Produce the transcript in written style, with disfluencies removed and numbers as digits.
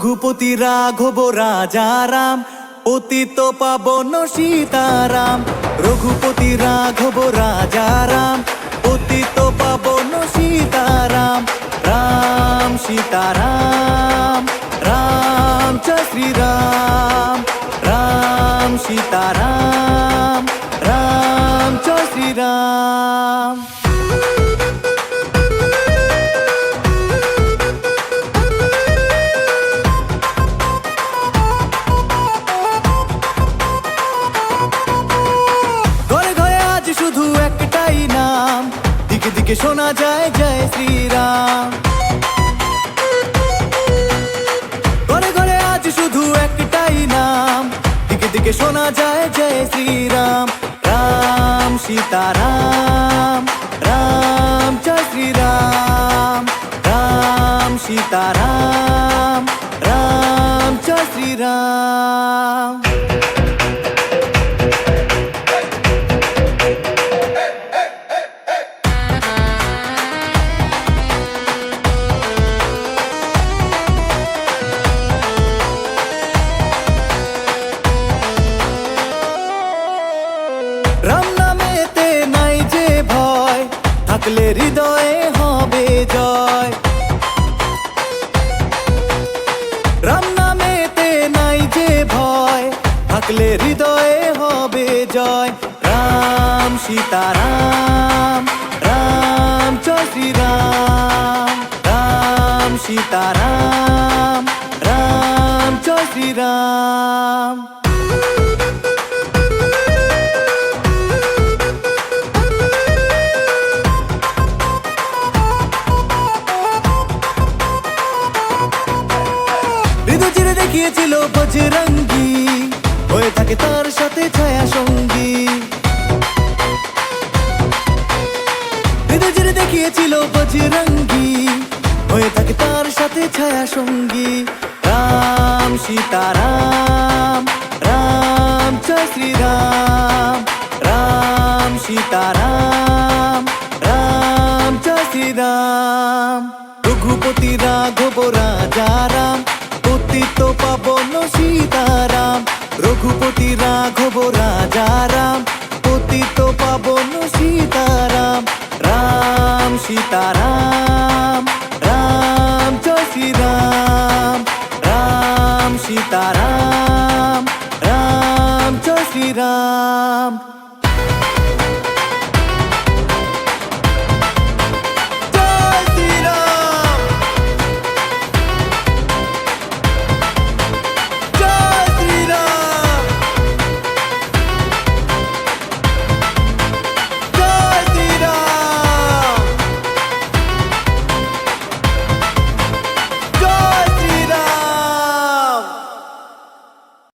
রঘুপতি রাঘব রাজারাম, পতিত পাবন সীতারাম। রঘুপতি রাঘব রাজারাম, পতিত পাবন সীতারাম। রাম সীতারাম, রাম চ শ্রীরাম। রাম সীতারাম, রাম চ শ্রীরাম। শুধু একটাই নাম, দিকে দিকে শোনা যায় জয় শ্রীরাম। ঘরে ঘরে আজ শুধু একটাই নাম, দিকে দিকে শোনা যায় জয় শ্রীরাম। রাম সীতারাম, রাম জয় শ্রীরাম। রাম সীতারাম, রাম জয় শ্রীরাম। রাম নামেতে নাই যে ভয়, থাকলে হৃদয়ে হবে জয়। রাম নামেতে নাই যে ভয়, থাকলে হৃদয়ে হবে জয়। রাম সীতারাম, রাম চ শ্রীরাম। রাম সীতারাম, রাম চ শ্রীরাম। চিরে দেখিয়েছিল বজরঙ্গী, হয়ে থাকে তার সাথে ছায়া সঙ্গী। চিরে দেখিয়েছিল বজরঙ্গী, হয়ে থাকে তার সাথে ছায়া সঙ্গী। রাম সীতারাম, রাম চ শ্রীরাম। রাম সীতারাম, রাম চ শ্রীরাম। রঘুপতি রাঘব রাজারাম, পতিত পাবন সীতারাম। রঘুপতি রাঘব রাজারাম, পতিত পাবন সীতারাম। রাম সীতারাম, রাম চ শ্রীরাম। রাম সীতারাম, রাম চ শ্রীরাম।